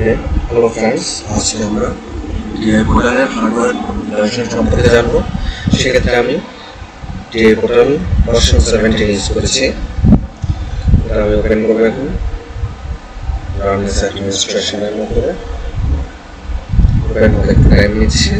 ওকে, hello friends, আজকে আমরা DI পোর্টালের হার্ডওয়্যার ভার্সন সম্পর্কে জানবো। সেক্ষেত্রে আমি ডিআই পোর্টাল ভার্সন 17 ইউজ করেছি। এটা আমি ওপেন করবো এখন, রান এস অ্যাডমিনিস্ট্রেশনের মধ্যে ওপেন হতে একটু টাইম নিচ্ছে।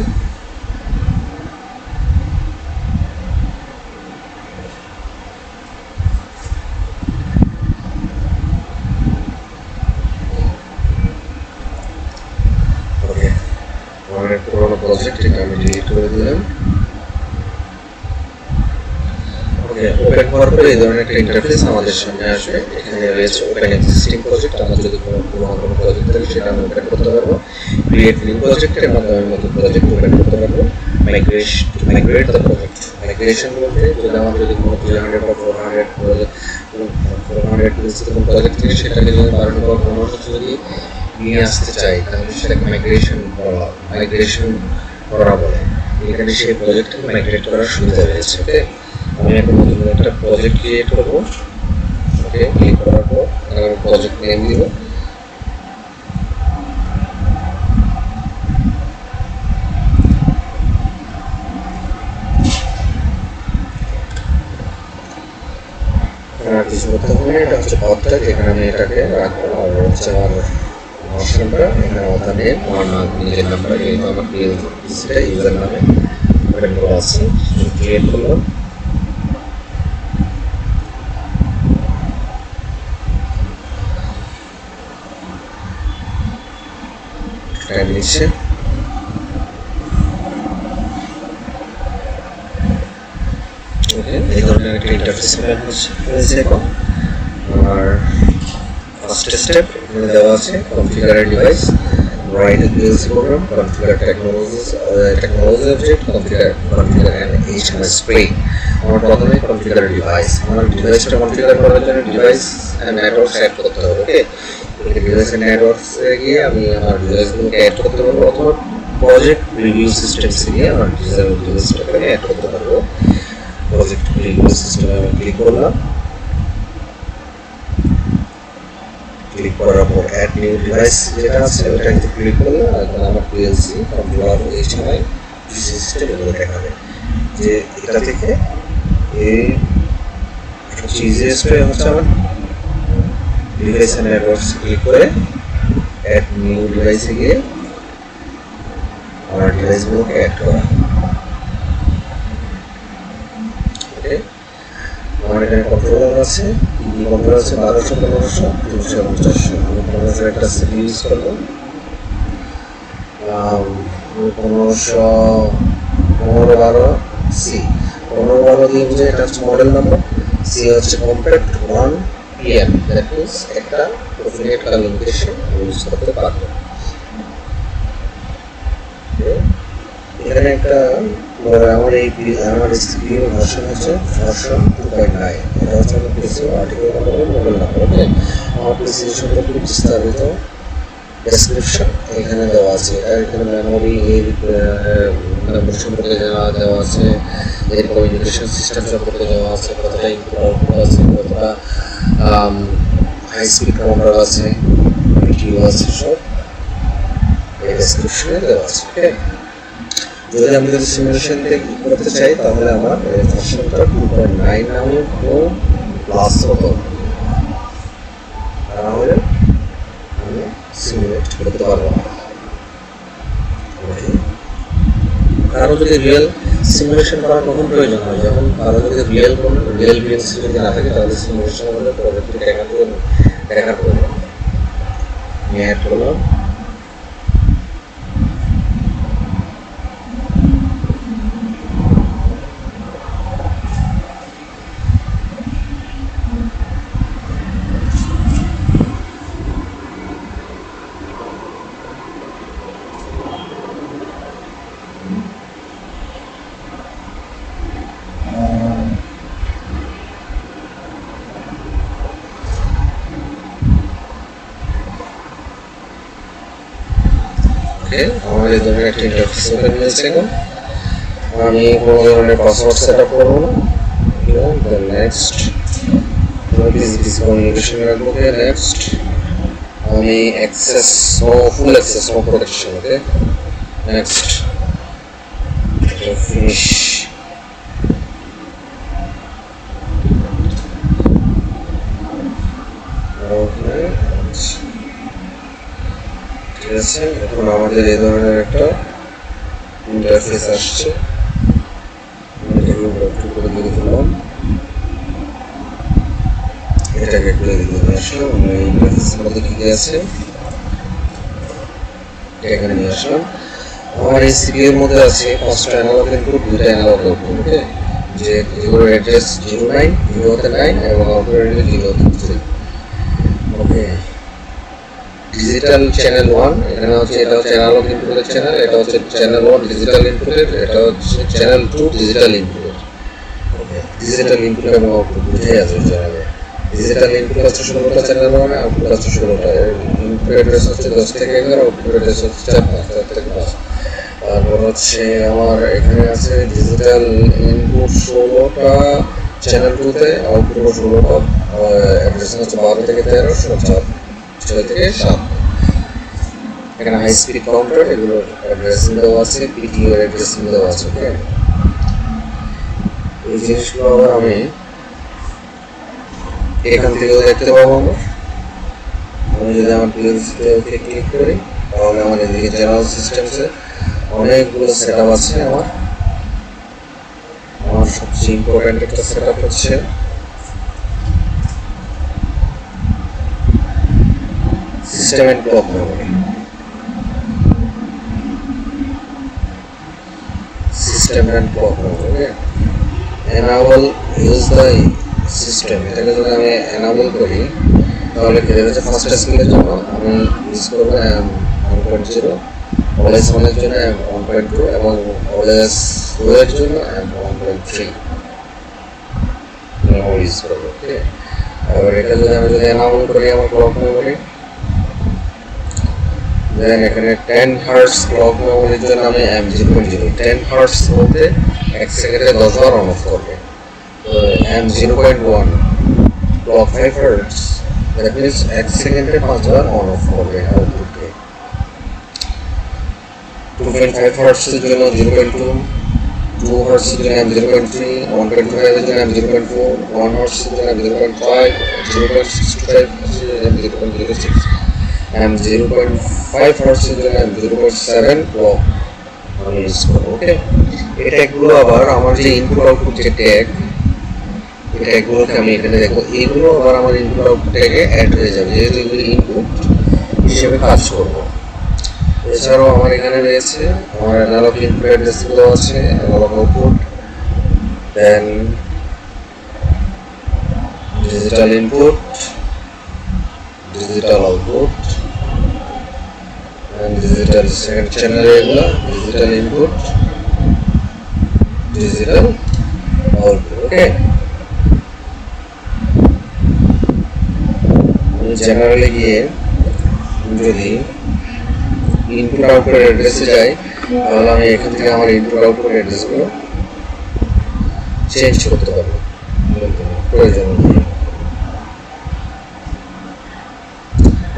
আমার পুরোনো প্রজেক্ট, এটা আমি ডিলিট করে দিলাম। ওকে, ওপেন করার পরে এই ধরনের একটা ইন্টারফেস আমাদের সামনে আসবে। এখানে রয়েছে ওপেন এক্সিস্টিং প্রজেক্ট। আমার যদি কোনো পুরোনো প্রজেক্ট থাকে সেটা আমি ওপেন করতে পারবো। ক্রিয়েট নিউ প্রজেক্টের মাধ্যমে আমি নতুন প্রজেক্ট ওপেন করতে পারবো। মাইগ্রেট দ্য প্রজেক্ট, মাইগ্রেশন বলতে যদি কোনো 300 বা 400 প্রজেক্ট 400 কোনো প্রজেক্ট থেকে সেটাকে যদি 12 বা 15 যদি নিয়ে আসতে চাই তাহলে সেটাকে মাইগ্রেশন করা বলে। এখানে সেই প্রজেক্টকে মাইগ্রেট করার সুবিধা রয়েছে। ওকে, আমি এখন নতুন একটা প্রজেক্ট ক্রিয়েট করবো। ওকে, ক্লিক করার পর আমি প্রজেক্ট নেম দিব। কিছু করতে হবে না, এটা হচ্ছে পথটা যেখানে আমি এটাকে রাখবো। আর হচ্ছে আমার ভার্সনটা এখানে আমার নেম, আমার নিজের নাম্বার, যেহেতু আমার পিএলসিটা ইউজার নামে ওপেন করা আছে, ক্রিয়েট করলাম। টাইম নিচ্ছে। ওকে, এই ধরনের একটা ইন্টারফেস ওপেন হয়েছে। এখন আমার ফার্স্ট স্টেপ এখানে দেওয়া আছে configure device, write a PLC program, configure technology object, configure an HMI spring. আমার প্রথমে কনফিগার ডিভাইস, আমার ডিভাইসটা কনফিগার করার জন্য ডিভাইস এন্ড নেটওয়ার্কস অ্যাড করতে হবে। ওকে, ডিভাইস এন্ড নেটওয়ার্কসে গিয়ে আমি আমার ডিভাইসগুলোকে অ্যাড করতে পারবো, অথবা প্রজেক্ট রিভিউ সিস্টেমসে গিয়ে আমার ডিভাইসটাকে অ্যাড করতে পারবো। প্রজেক্ট রিভিউ সিস্টেমে আমি ক্লিক করলাম। ক্লিক করার পর অ্যাড নিউ ডিভাইস যেটা আছে ওটাতে ক্লিক করলে এখন আমার পিএলসি কন্ট্রোলার এইচএমআই সিস্টেম এগুলো দেখাবে যে এটা থেকে এই ইজিয়েস্ট ওয়ে হচ্ছে আমার ডিভাইস এন্ড নেটওয়ার্কস ক্লিক করে অ্যাড নিউ ডিভাইসে গিয়ে আমার ডিভাইসগুলোকে অ্যাড করা। ওকে, আমার এখানে কন্ট্রোলার আছে, কন্ট্রোলার আছে 1200, 1500, 200 এবং 400। আমি 1500 একটা সিপি ইউজ করবো। 1512 সি, 1512 দিয়ে বুঝে এটা হচ্ছে মডেল নাম্বার, সি হচ্ছে কম্প্যাক্ট 1 PM, দ্যাট মিনস একটা প্রোফিনেট কমিউনিকেশন ইউজ করতে পারবো। এখানে একটা আমার স্ক্রিন ভার্সন হচ্ছে ভার্সন 2.9, এটা হচ্ছে আমার পিসি আর্টিকেল নাম্বার, মডেল নাম্বার। ওকে, আমার পিসি সম্পর্কে বিস্তারিত ডেসক্রিপশন এখানে দেওয়া আছে। এখানে মেমোরি এর নাম্বার সম্পর্কে দেওয়া আছে, এর কমিউনিকেশন সিস্টেম সম্পর্কে দেওয়া আছে, কতটা ইনপুট আউটপুট আছে, কতটা হাই স্পিড কাউন্টার আছে, ভিডিও আছে, সব এই ডেসক্রিপশনে দেওয়া আছে। ওকে, যদি আমি সিমুলেশন করতে চাই তাহলে আমার ভার্সনটা 2.9 নামে প্লাস হতো, তাহলে আমি সিমুলেট করতে পারবো না। কারো যদি রিয়েল সিমুলেশন করার কখন প্রয়োজন হয়, যখন কারো যদি রিয়েল পিএলসি যদি না থাকে তাহলে সিমুলেশন হলে প্রজেক্টটি দেখার প্রয়োজন। আমি অ্যাড করলাম। আমার এই ধরনের একটা ইন্টারফেস ওপেন হয়েছে। এখন আমি কোনো ধরনের পাসওয়ার্ড সেট আপ করবো না। নেক্সট কমিউনিকেশন রাখবো। নেক্সট আমি access no full access no protection okay next finish okay ঠিক আছে এখন আমাদের এই ধরনের একটা ইন্টারফেস আসছে একটু করে দিয়ে দিলাম এটাকে একটু দিয়ে আসলাম আমরা ইন্টারফেসের মধ্যে কি আছে এখানে নিয়ে আসলাম আমার এই সিপিইউ এর মধ্যে আছে পাঁচটা অ্যানালগ ইনপুট দুইটা অ্যানালগ আউটপুট ওকে যে জিরো অ্যাড্রেস 09 0 তে 9 এবং আউটপুট অ্যাড্রেস 0 তে 3 ওকে ডিজিটাল চ্যানেল 1 এখানে হচ্ছে এটা হচ্ছে অ্যানালগ ইনপুটের চ্যানেল এটা হচ্ছে চ্যানেল 1 ডিজিটাল ইনপুটের এটা হচ্ছে চ্যানেল 2 ডিজিটাল ইনপুটের ওকে ডিজিটাল ইনপুট এবং আউটপুট বুঝে আছে চ্যানেলে ডিজিটাল ইনপুট হচ্ছে 16টা চ্যানেল মানে আউটপুট হচ্ছে 16টা ইনপুট অ্যাড্রেস হচ্ছে 10 থেকে 11 আউটপুট অ্যাড্রেস হচ্ছে 4 থেকে 5 তারপর হচ্ছে আমার এখানে আছে ডিজিটাল ইনপুট 16টা চ্যানেল 2 তে আউটপুট 16টা অ্যাড্রেস হচ্ছে 12 থেকে 13 6 থেকে 7 এখানে হাই স্পিড কাউন্টার এগুলো অ্যাড্রেস দেওয়া আছে পিটিও এর অ্যাড্রেস দেওয়া আছে ওকে এই জিনিসগুলো আবার আমি এখান থেকেও দেখতে পাবো আমি যদি আমার পিএলসিতে ওকে ক্লিক করি তাহলে আমার এদিকে জেনারেল সিস্টেমসে অনেকগুলো সেটআপ আছে আমার সবচেয়ে ইম্পর্টেন্ট একটা সেটআপ হচ্ছে system and clock memory system and clock memory enable use the system এটাকে যদি আমি enable করি তাহলে কি হচ্ছে ফার্স্ট স্কেলের জন্য আমি ইউজ করব 1.0 অলওয়েজ অনের জন্য 1.2 এবং অলওয়েজ লো এর জন্য 1.3 মেমরি ইউজ করব ওকে আর এটা যদি আমি enable করি আমার ক্লক মেমরি দেন এখানে 10 হার্টজ ক্লক মেমরির জন্য আমি M0.0 10 হার্টজ বলতে 1 সেকেন্ডে 10 বার অন অফ করবে তো M0.1 clock 5 hertz that means 1 সেকেন্ডে 5 বার অন অফ করবে আউটপুটকে 2.5 হার্টজ এর জন্য 0.2 2 হার্টজ এর জন্য M0.3 1.5 এর জন্য M0.4 1 হার্টজ এর জন্য M0.5 0.65 M0.06 and 0.5 hertz এর জন্য 0.7 ক্লক আমি ইউজ করব ওকে এই ট্যাগগুলো আবার আমার যে ইনপুট আউটপুট যে ট্যাগ এই ট্যাগগুলোকে আমি এখানে দেখো এইগুলো আবার আমার ইনপুট আউটপুট ট্যাগে অ্যাড হয়ে যাবে যেহেতু এগুলো ইনপুট হিসেবে কাজ করব এছাড়াও আমার এখানে রয়েছে আমার অ্যানালগ ইনপুট অ্যাড্রেসগুলো আছে analog output then digital input digital output and digital second channel regular digital input digital output okay generally গিয়ে যদি ইনপুট আউটপুট অ্যাড্রেসে যাই তাহলে আমি এখান থেকে আমার ইনপুট আউটপুট অ্যাড্রেসগুলো চেঞ্জ করতে পারবো প্রয়োজন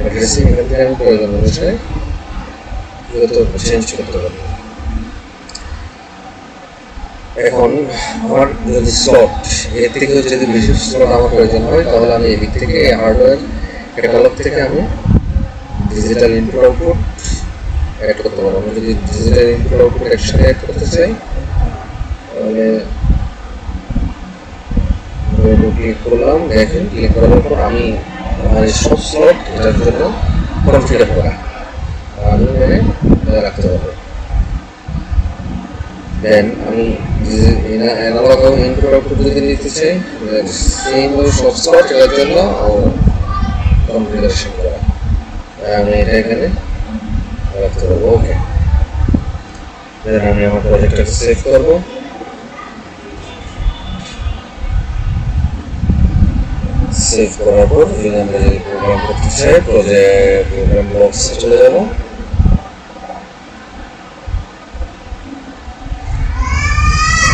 অ্যাড্রেসিং এখান থেকে আমি প্রয়োজন অনুসারে চেঞ্জ করতে পারবো এখন আমার যদি স্লট এর থেকেও যদি বেশি স্লট আমার প্রয়োজন হয় তাহলে আমি এদিক থেকে হার্ডওয়্যার ক্যাটালগ থেকে আমি ডিজিটাল ইনপুট আউটপুট অ্যাড করতে পারবো আমি যদি ডিজিটাল ইনপুট আউটপুট একসাথে অ্যাড করতে চাই তাহলে ক্লিক করলাম দেখেন ক্লিক করার পর আমি আমার সব স্লট এটার জন্য কনফিগার করা আমি এখানে রাখতে পারবো দেন আমি অ্যানালগ ইনপুট আউটপুট যদি নিতে চাই সেম সব স্লট এটার জন্য কনফিগারেশন করা আমি এটা এখানে রাখতে পারবো ওকে দেন আমি আমার প্রজেক্টটাকে সেভ করবো সেভ করার পর যদি আমরা যদি প্রোগ্রাম করতে চাই প্রোগ্রাম বক্সে চলে যাব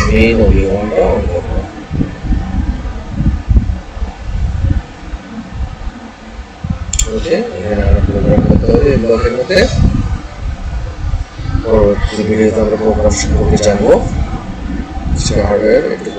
মেইন ওয়ানটা অন করবো ওকে এখানে আমরা প্রোগ্রাম করতে হবে এই ব্লকের মধ্যে। পরবর্তী ভিডিওতে আমরা প্রোগ্রাম সম্পর্কে জানবো। হার্ডওয়্যার একটু